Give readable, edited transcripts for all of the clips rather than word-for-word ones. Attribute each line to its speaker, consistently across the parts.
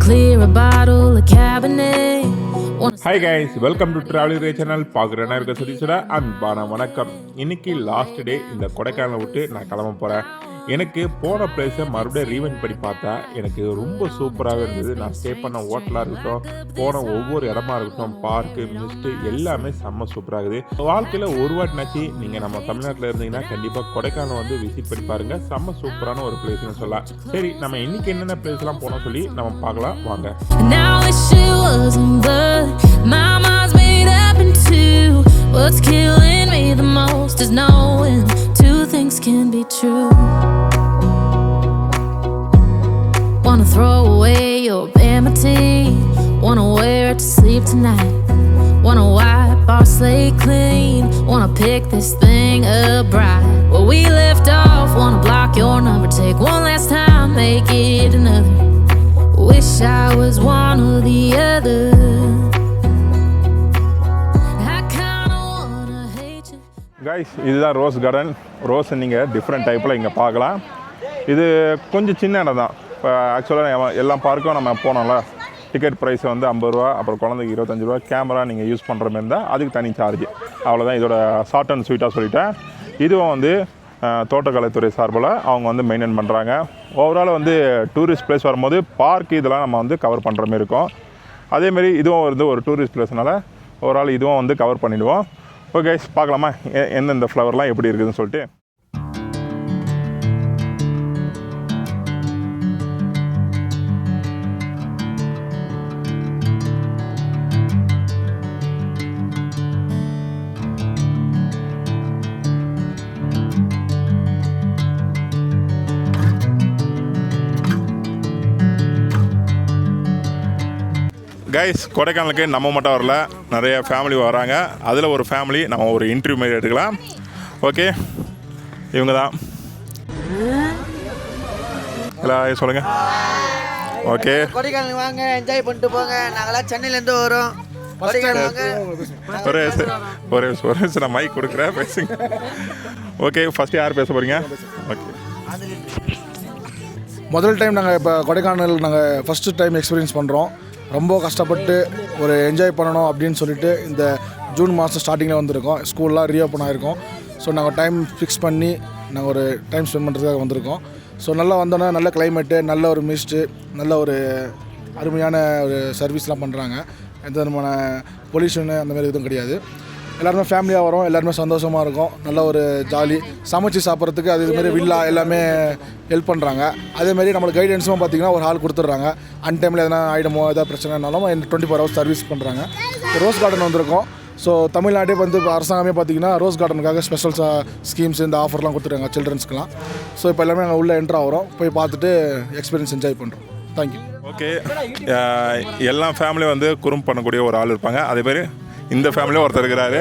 Speaker 1: clear a bottle of Cabernet.
Speaker 2: Hi guys, welcome to Traveling Ray Channel. பார்க்குறேன்னா இருக்க சதீஷோட அன்பான வணக்கம். இன்னைக்கு லாஸ்ட் டே இந்த கொடைக்கானலை விட்டு நான் கிளம்ப போகிறேன். எனக்கு போன பிளேஸை மறுபடியும் ரீவைண்ட் பண்ணி பார்த்தா எனக்கு ரொம்ப சூப்பராகவே இருந்தது. நான் ஸ்டே பண்ண ஹோட்டலாக இருக்கட்டும், போன ஒவ்வொரு இடமா இருக்கட்டும், பார்க்கு மிஸ்ட்டு எல்லாமே செம்ம சூப்பராகுது. வாழ்க்கையில் ஒரு வாட்டினாச்சு நீங்கள் நம்ம தமிழ்நாட்டில் இருந்தீங்கன்னா கண்டிப்பாக கொடைக்கானல் வந்து விசிட் பண்ணி பாருங்கள். செம்ம சூப்பரான ஒரு பிளேஸ்னு சொல்லலாம். சரி, நம்ம இன்னைக்கு என்னென்ன பிளேஸ்லாம் போனோம் சொல்லி நம்ம பார்க்கலாம் வாங்க.
Speaker 1: My mind's made up in two. What's killing me the most is knowing two things can be true. Wanna throw away your vanity, wanna wear it to sleep tonight, wanna wipe our slate clean, wanna pick this thing up right where we left off, wanna block your number, take one last time, make it another. Wish I was one or the other.
Speaker 2: Guys, இதுதான் rose garden. Rose நீங்கள் different டைப்பில் இங்கே பார்க்கலாம். இது கொஞ்சம் சின்ன இடம் தான். இப்போ ஆக்சுவலாக எல்லா பார்க்கும் நம்ம போனோம்ல, டிக்கெட் ப்ரைஸ் வந்து 50 ரூபா, அப்புறம் குழந்தைக்கு 25 ரூபா, கேமரா நீங்கள் யூஸ் பண்ணுற மாதிரி இருந்தால் அதுக்கு தனி சார்ஜ். அவ்வளோதான். இதோட ஷார்ட் அண்ட் ஸ்வீட்டாக சொல்லிட்டேன். இதுவும் வந்து தோட்டக்கலைத்துறை சார்பில் அவங்க வந்து மெயின்டைன் பண்ணுறாங்க. ஓவரால் வந்து டூரிஸ்ட் பிளேஸ் வரும்போது பார்க் இதெல்லாம் நம்ம வந்து கவர் பண்ணுற மாதிரி இருக்கும். அதேமாரி இதுவும் வந்து ஒரு டூரிஸ்ட் பிளேஸ்னால ஓவரால் இதுவும் வந்து கவர் பண்ணிவிடுவோம். ஓகே, பார்க்கலாமா எந்தெந்த ஃப்ளவர்லாம் எப்படி இருக்குதுன்னு சொல்லிட்டு. கைஸ், கொடைக்கானலுக்கு நம்ம மட்டும் வரல, நிறைய ஃபேமிலி வராங்க. அதில் ஒரு ஃபேமிலி நம்ம ஒரு இன்டர்வியூ மாதிரி எடுக்கலாம். ஓகே, இவங்க தான். எல்லாம் சொல்லுங்கள். ஓகே,
Speaker 3: கொடைக்கானலுக்கு வாங்க, என்ஜாய் பண்ணிட்டு போங்க. நாங்களாம் சென்னையிலேருந்து வரோம்.
Speaker 2: ஒரே நான் மைக் கொடுக்குறேன், பேசுங்க. ஓகே, ஃபஸ்ட்டு யார் பேச போகிறீங்க? ஓகே,
Speaker 4: முதல் டைம் நாங்கள் இப்போ கொடைக்கானல் நாங்கள் ஃபஸ்ட்டு டைம் எக்ஸ்பீரியன்ஸ் பண்ணுறோம். ரொம்ப கஷ்டப்பட்டு ஒரு என்ஜாய் பண்ணணும் அப்படின்னு சொல்லிட்டு இந்த ஜூன் மாதம் ஸ்டார்டிங்கில் வந்திருக்கோம். ஸ்கூல்லாம் ரீஓப்பன் ஆகிருக்கோம். ஸோ நாங்கள் டைம் ஃபிக்ஸ் பண்ணி நாங்கள் ஒரு டைம் ஸ்பெண்ட் பண்ணுறதுக்காக வந்திருக்கோம். ஸோ நல்லா வந்தோன்னா நல்ல கிளைமேட்டு, நல்ல ஒரு மிஸ்ட்டு, நல்ல ஒரு அருமையான ஒரு சர்வீஸ்லாம் பண்ணுறாங்க. எந்த விதமான பொல்யூஷனு அந்த மாதிரி எதுவும் கிடையாது. எல்லாருமே ஃபேமிலியாக வரோம், எல்லாருமே சந்தோஷமாக இருக்கும். நல்ல ஒரு ஜாலி, சமைச்சு சாப்பிட்றதுக்கு அதுமாரி வில்லா எல்லாமே ஹெல்ப் பண்ணுறாங்க. அதேமாரி நம்மளுக்கு கைடன்ஸும் பார்த்திங்கன்னா ஒரு ஹால் கொடுத்துட்றாங்க. அன் டைமில் எதனா ஆகிடுமோ எதாவது பிரச்சனைனாலும் 24 ஹவர்ஸ் சர்வீஸ் பண்ணுறாங்க. ரோஸ் கார்டன் வந்திருக்கோம். ஸோ தமிழ்நாட்டே வந்து அரசாங்கமே பார்த்திங்கன்னா ரோஸ் கார்டனுக்காக ஸ்பெஷல் ஸ்கீம்ஸ் இந்த ஆஃபர்லாம் கொடுத்துருக்காங்க சில்ட்ரன்ஸ்க்குலாம். ஸோ இப்போ எல்லாமே நாங்கள் உள்ளே என்ட்ரு ஆகிறோம், போய் பார்த்துட்டு எக்ஸ்பீரியன்ஸ் என்ஜாய் பண்ணுறோம். தேங்க்யூ.
Speaker 2: ஓகே, எல்லா ஃபேமிலியும் வந்து குறும் பண்ணக்கூடிய ஒரு ஆள் இருப்பாங்க. அதேமாரி இந்த ஃபேமிலியும் ஒருத்தர் இருக்கிறாரு.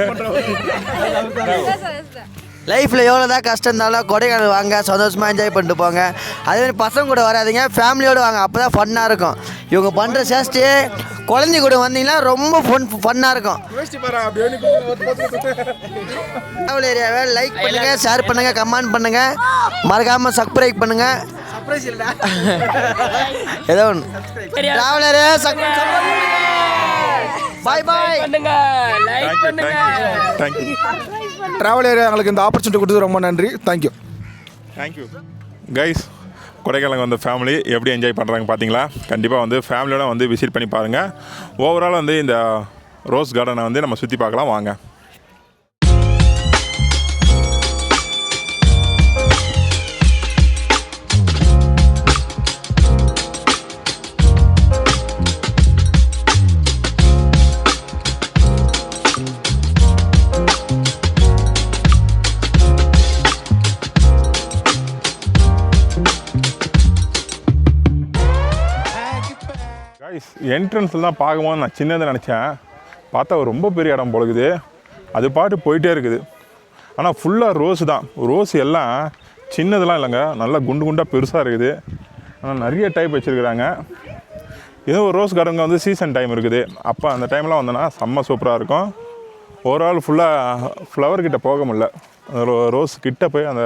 Speaker 3: லைஃப்பில் எவ்வளோ தான் கஷ்டம் இருந்தாலும் கொடைக்கானல் வாங்க, சந்தோஷமாக என்ஜாய் பண்ணிட்டு போங்க. அதேமாதிரி பசங்க கூட வராதிங்க, ஃபேமிலியோடு வாங்க, அப்போ தான் ஃபன்னாக இருக்கும். இவங்க பண்ணுற சேஷ்டி குழந்தை கூட வந்தீங்கன்னா ரொம்ப ஃபன்னாக இருக்கும். ட்ராவல் ஏரியாவை லைக் பண்ணுங்கள், ஷேர் பண்ணுங்கள், கமெண்ட் பண்ணுங்கள், மறக்காமல் சப்ஸ்கிரைப் பண்ணுங்கள். ஏதோ ஒன்று ட்ராவல் ஏரியா பாய் பாய் பண்ணுங்க, லைக் பண்ணுங்க.
Speaker 2: தேங்க்யூ.
Speaker 4: ட்ராவல் ஏரியா எங்களுக்கு இந்த ஆப்பர்ச்சுனிட்டி கொடுத்தது ரொம்ப நன்றி. தேங்க்யூ.
Speaker 2: கைஸ், கொடைக்கானலுக்கு வந்த ஃபேமிலி எப்படி என்ஜாய் பண்ணுறாங்க பார்த்தீங்களா? கண்டிப்பாக வந்து ஃபேமிலியோட வந்து விசிட் பண்ணி பாருங்கள். ஓவரால் வந்து இந்த ரோஸ் கார்டனை வந்து நம்ம சுற்றி பார்க்கலாம் வாங்க. என்ட்ரன்ஸில் தான் பார்க்கும்போது நான் சின்னதை நினச்சேன். பார்த்தா ரொம்ப பெரிய இடம் போலக்குது. அது பாட்டு போயிட்டே இருக்குது. ஆனால் ஃபுல்லாக ரோஸ் தான். ரோஸ் எல்லாம் சின்னதெல்லாம் இல்லைங்க, நல்லா குண்டு குண்டாக பெருசாக இருக்குது. ஆனால் நிறைய டைப் வச்சுருக்குறாங்க. ஏதோ ஒரு ரோஸ் கார்டனுங்க வந்து சீசன் டைம் இருக்குது. அப்போ அந்த டைம்லாம் வந்தோன்னா செம்ம சூப்பராக இருக்கும். ஓவரால் ஃபுல்லாக ஃப்ளவர் கிட்டே போக முடில. அந்த ரோஸ் கிட்டே போய் அந்த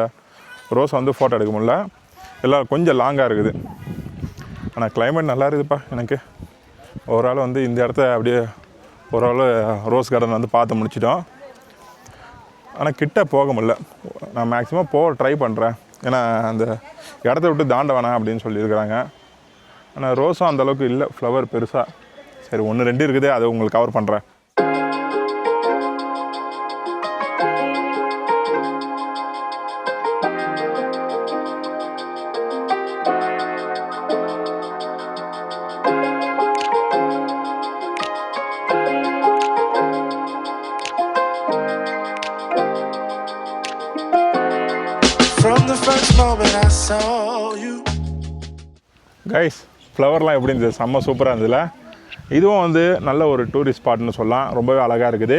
Speaker 2: ரோஸை வந்து ஃபோட்டோ எடுக்க முடில. எல்லாம் கொஞ்சம் லாங்காக இருக்குது. ஆனால் கிளைமேட் நல்லா இருக்குதுப்பா எனக்கு. ஒரு ஆள் வந்து இந்த இடத்த அப்படியே ஒரு ஆள் ரோஸ் கார்டன் வந்து பார்த்து முடிச்சிட்டோம். ஆனால் கிட்ட போக முடியல. நான் மேக்ஸிமம் போக ட்ரை பண்ணுறேன். ஏன்னா அந்த இடத்த விட்டு தாண்ட வேணாம் அப்படின்னு சொல்லியிருக்கிறாங்க. ஆனால் ரோஸும் அந்தளவுக்கு இல்லை, ஃப்ளவர் பெருசாக. சரி 1-2 இருக்குது, அதை உங்களுக்கு கவர் பண்ணுறேன். கைஸ், ஃப்ளவர்லாம் எப்படி இருந்தது? செம்ம சூப்பராக இருந்ததுல. இதுவும் வந்து நல்ல ஒரு டூரிஸ்ட் ஸ்பாட்னு சொல்லலாம். ரொம்பவே அழகாக இருக்குது.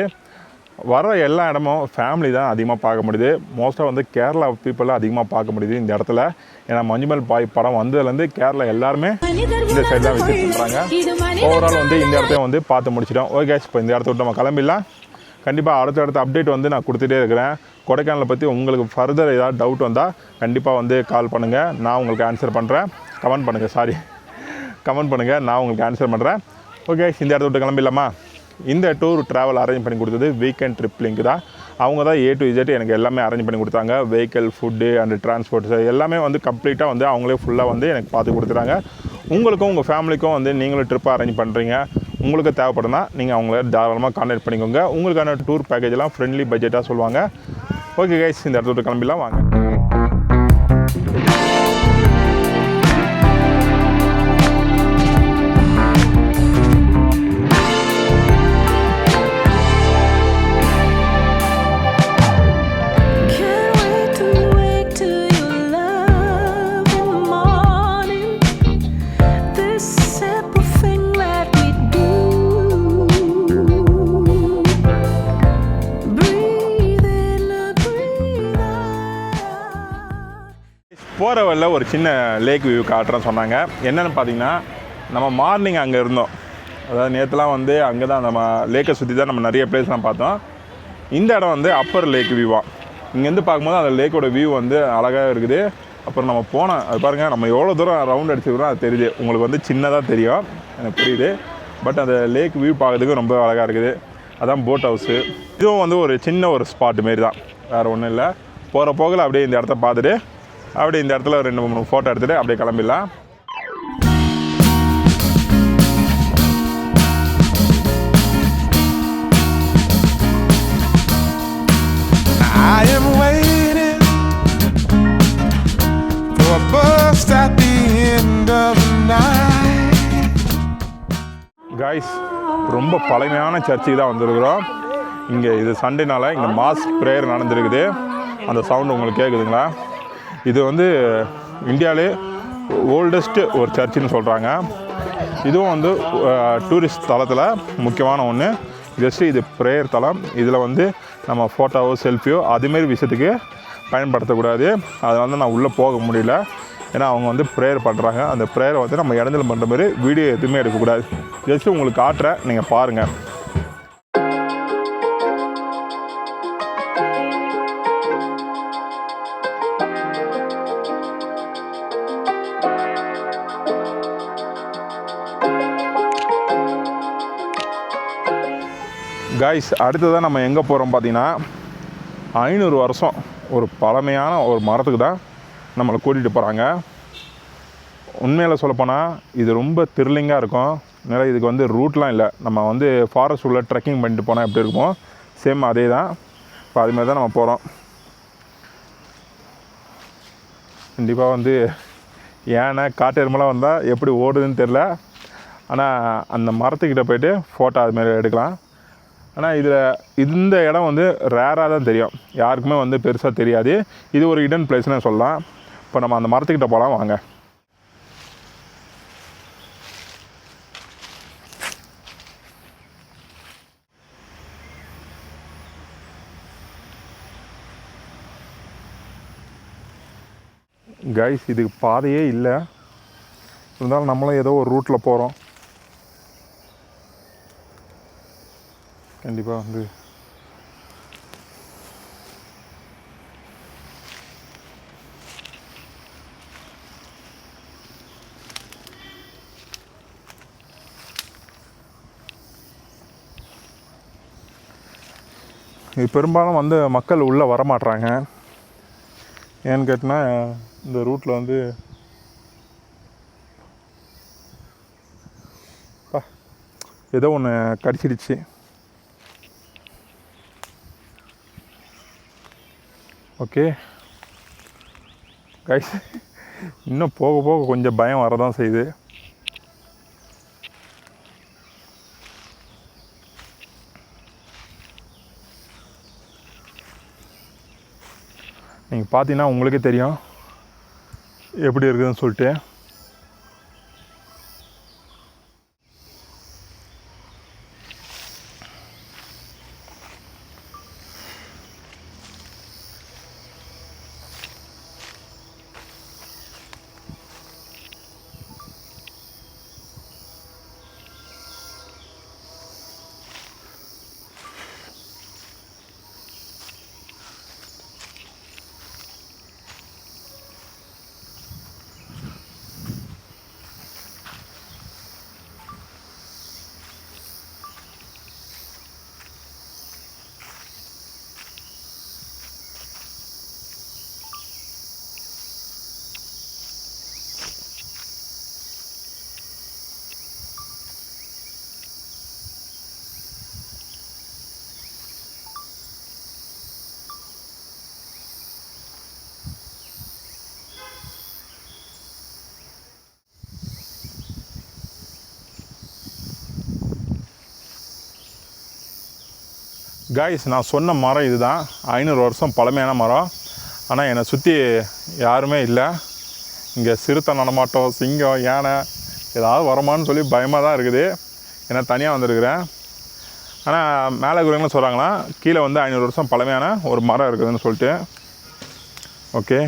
Speaker 2: வர எல்லா இடமும் ஃபேமிலி தான் அதிகமாக பார்க்க முடியுது. மோஸ்ட்டாக வந்து கேரளா பீப்புளாக அதிகமாக பார்க்க முடியுது இந்த இடத்துல. ஏன்னா மஞ்சுமல் பாய் படம் வந்ததுலேருந்து கேரளா எல்லாருமே இந்த சைடு தான் விசிட் பண்ணுறாங்க. ஓவரால் வந்து இந்த இடத்தையும் வந்து பார்த்து முடிச்சிட்டோம். ஓகே கைஸ், இப்போ இந்த இடத்த விட்டு நம்ம கிளம்பிடலாம். கண்டிப்பாக அடுத்த அப்டேட் வந்து நான் கொடுத்துட்டே இருக்கிறேன். கொடைக்கானலை பற்றி உங்களுக்கு ஃபர்தர் ஏதாவது டவுட் வந்தால் கண்டிப்பாக வந்து கால் பண்ணுங்கள், நான் உங்களுக்கு ஆன்சர் பண்ணுறேன். கமெண்ட் பண்ணுங்கள், நான் உங்களுக்கு ஆன்சர் பண்ணுறேன். ஓகே, இந்த இடத்த விட்டு கிளம்பிடலாமா? இந்த டூர் ட்ராவல் அரேஞ்ச் பண்ணி கொடுத்தது வீக்கெண்ட் ட்ரிப் லிங்க் தான். அவங்க தான் A to Z எனக்கு எல்லாமே அரேஞ்ச் பண்ணி கொடுத்தாங்க. வெஹிக்கிள், ஃபுட்டு அண்ட் டிரான்ஸ்போர்ட்ஸ் எல்லாமே வந்து கம்ப்ளீட்டாக வந்து அவங்களே ஃபுல்லாக வந்து எனக்கு பார்த்து கொடுத்துறாங்க. உங்களுக்கும் உங்கள் ஃபேமிலிக்கும் வந்து நீங்களும் ட்ரிப் அரேஞ்ச் பண்ணுறீங்க, உங்களுக்கு தேவைப்படுனா நீங்கள் அவங்கள தாராளமாக கான்டாக்ட் பண்ணிக்கோங்க. உங்களுக்கான டூர் பேக்கேஜெல்லாம் ஃப்ரெண்ட்லி பட்ஜெட்டாக சொல்லுவாங்க. ஓகே கைஸ், இந்த இடத்த விட்டு கிளம்பிடலாம் வாங்க. போகிற வழியில் ஒரு சின்ன லேக் வியூ காட்டுறேன்னு சொன்னாங்க. என்னென்னு பார்த்தீங்கன்னா, நம்ம மார்னிங் அங்கே இருந்தோம். அதாவது நேற்றுலாம் வந்து அங்கே தான் நம்ம லேக்கை சுற்றி தான் நம்ம நிறைய பிளேஸ்லாம் பார்த்தோம். இந்த இடம் வந்து அப்பர் லேக் வியூவாக. இங்கேருந்து பார்க்கும்போது அந்த லேக்கோட வியூ வந்து அழகாக இருக்குது. அப்புறம் நம்ம போனோம், அது பாருங்கள், நம்ம எவ்வளோ தூரம் ரவுண்ட் அடிச்சுக்கிறோம் அது தெரியுது. உங்களுக்கு வந்து சின்னதாக தெரியும், எனக்கு புரியுது. பட் அந்த லேக் வியூ பார்க்குறதுக்கு ரொம்ப அழகாக இருக்குது. அதான் போட் ஹவுஸு. இதுவும் வந்து ஒரு சின்ன ஒரு ஸ்பாட்டு மாரி தான், வேறு ஒன்றும் இல்லை. போகிற போகல அப்படியே இந்த இடத்த பார்த்துட்டு அப்படியே இந்த இடத்துல 2-3 ஃபோட்டோ எடுத்துகிட்டு அப்படியே கிளம்பிடலாம். கைஸ், ரொம்ப பழமையான சர்ச்சுக்கு தான் வந்திருக்கிறோம். இங்கே இது சண்டேனால இங்கே மாஸ் ப்ரேயர் நடந்துருக்குது. அந்த சவுண்டு உங்களுக்கு கேட்குதுங்களா? இது வந்து இந்தியாவிலே ஓல்டஸ்ட்டு ஒரு சர்ச்சுன்னு சொல்கிறாங்க. இதுவும் வந்து டூரிஸ்ட் தளத்தில் முக்கியமான ஒன்று. ஜஸ்ட்டு இது ப்ரேயர் தளம். இதில் வந்து நம்ம ஃபோட்டோவோ செல்ஃபியோ அதுமாரி விஷயத்துக்கு பயன்படுத்தக்கூடாது. அதனால தான் நான் உள்ளே போக முடியல. ஏன்னா அவங்க வந்து ப்ரேயர் பண்ணுறாங்க. அந்த ப்ரேயரை வந்து நம்ம இடத்துல பண்ணுற மாதிரி வீடியோ எதுவுமே எடுக்கக்கூடாது. ஜஸ்ட்டு உங்களுக்கு காட்டுறேன், நீங்கள் பாருங்கள். கைஸ், அடுத்ததான் நம்ம எங்கே போகிறோம் பார்த்தீங்கன்னா, 500 வருஷம் ஒரு பழமையான ஒரு மரத்துக்கு தான் நம்மளை கூட்டிகிட்டு போகிறாங்க. உண்மையில் சொல்லப்போனால் இது ரொம்ப த்ரில்லிங்காக இருக்கும். அதனால் இதுக்கு வந்து ரூட்லாம் இல்லை. நம்ம வந்து ஃபாரஸ்ட் உள்ள ட்ரெக்கிங் பண்ணிட்டு போனால் எப்படி இருக்கும், சேம் அதே தான். இப்போ அதுமாதிரி தான் நம்ம போகிறோம். கண்டிப்பாக வந்து ஏன்னா காட்டு எருமெல்லாம் வந்தால் எப்படி ஓடுதுன்னு தெரில. ஆனால் அந்த மரத்துக்கிட்ட போய்ட்டு ஃபோட்டோ அதுமாரி எடுக்கலாம். ஆனால் இதில் இந்த இடம் வந்து ரேராக தான் தெரியும், யாருக்குமே வந்து பெருசாக தெரியாது. இது ஒரு ஹிடன் பிளேஸ்னு சொல்லலாம். இப்போ நம்ம அந்த மரத்துக்கிட்ட போகலாம் வாங்க. கைஸ், இதுக்கு பாதையே இல்லை, இருந்தாலும் நம்மளும் ஏதோ ஒரு ரூட்டில் போகிறோம். கண்டிப்பாக வந்து இது பெரும்பாலும் வந்து மக்கள் உள்ளே வரமாட்றாங்க. ஏன்னு கேட்டால் இந்த ரூட்டில் வந்து ஏதோ ஒன்று கடிச்சிடுச்சு. ஓகே கைஸ், இன்னும் போக போக கொஞ்சம் பயம் வரதான் செய்யுது. நீங்கள் பார்த்தீங்கன்னா உங்களுக்கே தெரியும் எப்படி இருக்குதுன்னு சொல்லிட்டு. காய்ஸ், நான் சொன்ன மரம் இதுதான். 500 வருஷம் பழமையான மரம். ஆனால் என்னை சுற்றி யாருமே இல்லை. இங்கே சிறுத்தை நடமாட்டம், சிங்கம், யானை ஏதாவது வரமான்னு சொல்லி பயமாக தான் இருக்குது. ஏன்னா தனியாக வந்திருக்கிறேன். ஆனால் மேலே இருக்கிறவங்க சொல்கிறாங்களா கீழே வந்து 500 வருஷம் பழமையான ஒரு மரம் இருக்குதுன்னு சொல்லிட்டு. ஓகே,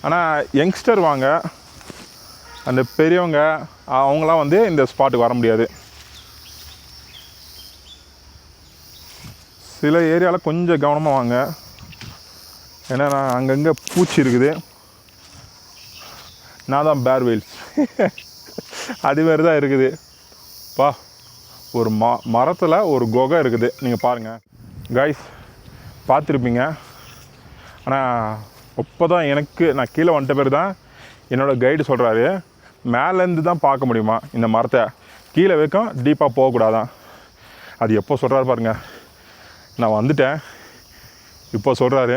Speaker 2: ஆனால் யங்ஸ்டர் வாங்க, அந்த பெரியவங்க அவங்களாம் வந்து இந்த ஸ்பாட்டுக்கு வர முடியாது. சில ஏரியாவில் கொஞ்சம் கவனமாக வாங்க. ஏன்னா அங்கங்கே பூச்சி இருக்குது. நான் தான் பேர் வீல்ஸ் அது மாதிரி தான் இருக்குது. பா, ஒரு மரத்தில் ஒரு குகை இருக்குது. நீங்கள் பாருங்கள் காய்ஸ், பார்த்துருப்பீங்க. ஆனால் இப்போ தான் நான் கீழே வந்துட்ட பேர் தான் என்னோடய கைடு சொல்கிறாரு, மேலேருந்து தான் பார்க்க முடியுமா இந்த மரத்தை, கீழே வைக்கும் டீப்பாக போகக்கூடாதான். அது எப்போ சொல்கிறாரு பாருங்கள். நான் வந்துட்டேன், இப்போ சொல்கிறாரு.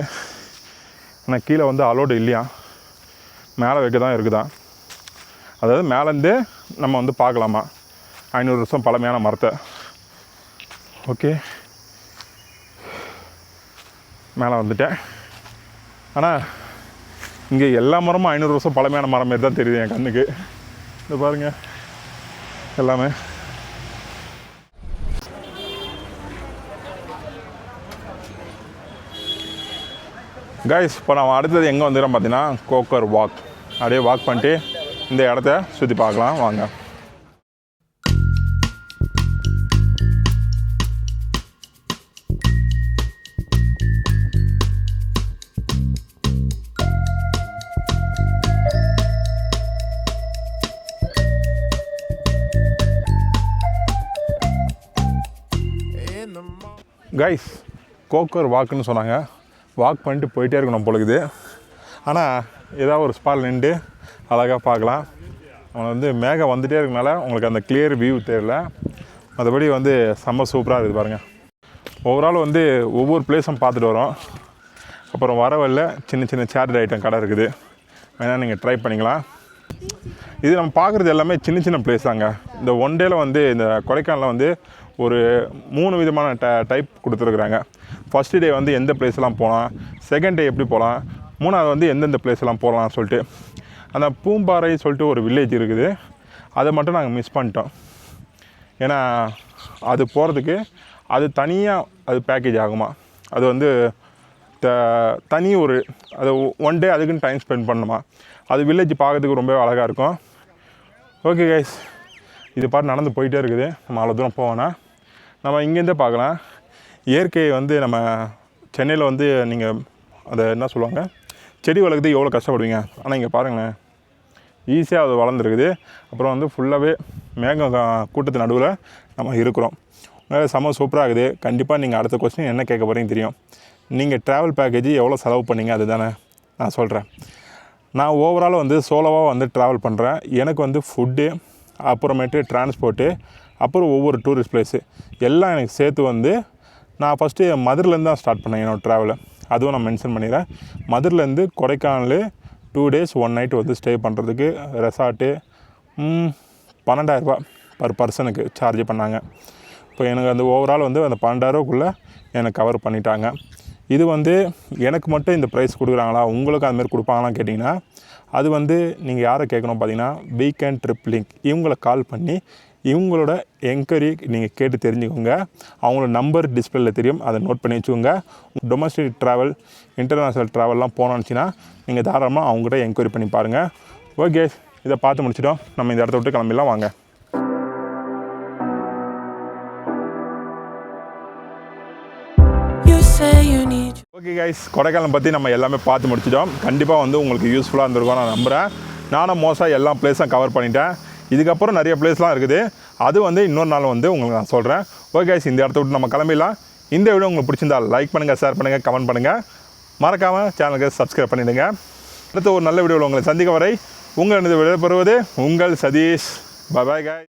Speaker 2: ஆனால் கீழே வந்து அலோடு இல்லையா, மேலே வைக்க தான் இருக்குதான். அதாவது மேலேருந்து நம்ம வந்து பார்க்கலாமா 500 வருஷம் பழமையான மரத்தை. ஓகே, மேலே வந்துட்டேன். ஆனால் இங்கே எல்லா மரமும் 500 வருஷம் பழமையான மரம் மாரி தான் தெரியுது என் கண்ணுக்கு. இந்த பாருங்கள் எல்லாமே. கைஸ், இப்போ நான் அடுத்தது எங்கே வந்துடுறேன் பார்த்தீங்கன்னா கோக்கர் வாக். அப்படியே வாக் பண்ணிட்டு இந்த இடத்த சுற்றி பார்க்கலாம் வாங்க. கைஸ், கோக்கர் வாக்குன்னு சொன்னாங்க. வாக் பண்ணிட்டு போயிட்டே இருக்கணும் பொழுது. ஆனால் ஏதாவது ஒரு ஸ்பாட் நின்று அழகாக பார்க்கலாம். அவன் வந்து மேகம் வந்துகிட்டே இருக்கனால உங்களுக்கு அந்த கிளியர் வியூ தெரியல. மற்றபடி வந்து செம்ம சூப்பராக இருக்குது பாருங்கள். ஓவரால் வந்து ஒவ்வொரு பிளேஸும் பார்த்துட்டு வரோம். அப்புறம் வரவழில சின்ன சின்ன சேரிட்டி ஐட்டம் கடை இருக்குது, வேணால் நீங்கள் ட்ரை பண்ணிக்கலாம். இது நம்ம பார்க்குறது எல்லாமே சின்ன சின்ன பிளேஸ் தாங்க. இந்த ஒன் டேயில் வந்து இந்த கொடைக்கானலில் வந்து ஒரு 3 விதமான டைப் கொடுத்துருக்குறாங்க. ஃபஸ்ட்டு டே வந்து எந்த பிளேஸ்லாம் போகலாம், செகண்ட் டே எப்படி போகலாம், மூணாவது வந்து எந்தெந்த பிளேஸ்லாம் போகலாம்னு சொல்லிட்டு. அந்த பூம்பாறை சொல்லிட்டு ஒரு வில்லேஜ் இருக்குது, அதை மட்டும் நாங்கள் மிஸ் பண்ணிட்டோம். ஏன்னா அது போகிறதுக்கு அது தனியாக அது பேக்கேஜ் ஆகுமா, அது வந்து தனி ஒரு அது ஒன் டே அதுக்குன்னு டைம் ஸ்பெண்ட் பண்ணணுமா. அது வில்லேஜ் பார்க்கறதுக்கு ரொம்ப அழகாக இருக்கும். ஓகே கைஸ், இது பாட்டு நடந்து போயிட்டே இருக்குது. நம்ம அவ்வளோ தூரம் போவோன்னா நம்ம இங்கேருந்தே பார்க்கலாம். இயற்கையை வந்து நம்ம சென்னையில் வந்து நீங்கள் அதை என்ன சொல்லுவாங்க, செடி வளர்க்குறது எவ்வளோ கஷ்டப்படுவீங்க. ஆனால் இங்கே பாருங்களேன், ஈஸியாக அது வளர்ந்துருக்குது. அப்புறம் வந்து ஃபுல்லாகவே மேகம் கூட்டத்து நடுவில் நம்ம இருக்கிறோம். செம்ம சூப்பராக இருக்குது. கண்டிப்பாக நீங்கள் அடுத்த கொஸ்டின் என்ன கேட்க போகிறீங்க தெரியும். நீங்கள் ட்ராவல் பேக்கேஜ் எவ்வளோ செலவு பண்ணீங்க அதுதானே நான் சொல்கிறேன். நான் ஓவரால் வந்து சோலோவாக வந்து ட்ராவல் பண்ணுறேன். எனக்கு வந்து ஃபுட்டு, அப்புறமேட்டு டிரான்ஸ்போர்ட்டு, அப்புறம் ஒவ்வொரு டூரிஸ்ட் ப்ளேஸு எல்லாம் எனக்கு சேர்த்து வந்து நான் ஃபஸ்ட்டு மதுரையிலேருந்து தான் ஸ்டார்ட் பண்ணேன் என்னோடய ட்ராவலை. அதுவும் நான் மென்ஷன் பண்ணிடுறேன். மதுரையிலேருந்து கொடைக்கானல் 2 days 1 night வந்து ஸ்டே பண்ணுறதுக்கு ரெசார்ட்டு 12,000 பர் பர்சனுக்கு சார்ஜ் பண்ணாங்க. இப்போ எனக்கு அந்த ஓவரால் வந்து அந்த 12,000க்குள்ளே எனக்கு கவர் பண்ணிட்டாங்க. இது வந்து எனக்கு மட்டும் இந்த ப்ரைஸ் கொடுக்குறாங்களா, உங்களுக்கு அதுமாரி கொடுப்பாங்களான்னு கேட்டிங்கன்னா அது வந்து நீங்கள் யாரை கேட்கணும் பார்த்தீங்கன்னா வீக்கெண்ட் ட்ரிப் லிங்க் இவங்களை கால் பண்ணி இவங்களோட என்கொயரி நீங்கள் கேட்டு தெரிஞ்சுக்கோங்க. அவங்களோட நம்பர் டிஸ்பிளேல தெரியும், அதை நோட் பண்ணி வச்சுக்கோங்க. டொமஸ்டிக் ட்ராவல், இன்டர்நேஷ்னல் ட்ராவல்லாம் போனோன்னுச்சின்னா நீங்கள் தாராளமாக அவங்ககிட்ட என்கொயரி பண்ணி பாருங்கள். ஓகே, இதை பார்த்து முடிச்சிட்டோம். நம்ம இந்த இடத்த விட்டு கிளம்பிடலாம் வாங்க. ஓகே கைஸ், கொடைக்கானல் பற்றி நம்ம எல்லாமே பார்த்து முடிச்சிட்டோம். கண்டிப்பாக வந்து உங்களுக்கு யூஸ்ஃபுல்லாக இருந்திருக்கும் நான் நம்புகிறேன். நானும் மோஸ்ட்டாக எல்லா பிளேஸும் கவர் பண்ணிட்டேன். இதுக்கப்புறம் நிறைய பிளேஸ்லாம் இருக்குது, அது வந்து இன்னொரு நாள் வந்து உங்களுக்கு நான் சொல்கிறேன். ஓகே கைஸ், இந்த இடத்த விட்டு நம்ம கிளம்பிடலாம். இந்த வீடியோ உங்களுக்கு பிடிச்சிருந்தால் லைக் பண்ணுங்கள், ஷேர் பண்ணுங்கள், கமெண்ட் பண்ணுங்கள். மறக்காமல் சேனலுக்கு சப்ஸ்கிரைப் பண்ணிவிடுங்க. அடுத்த ஒரு நல்ல வீடியோவில் உங்களை சந்திக்க வரை உங்கள் விடைபெறுவது உங்கள் சதீஷ். பாய் பாய் கைஸ்.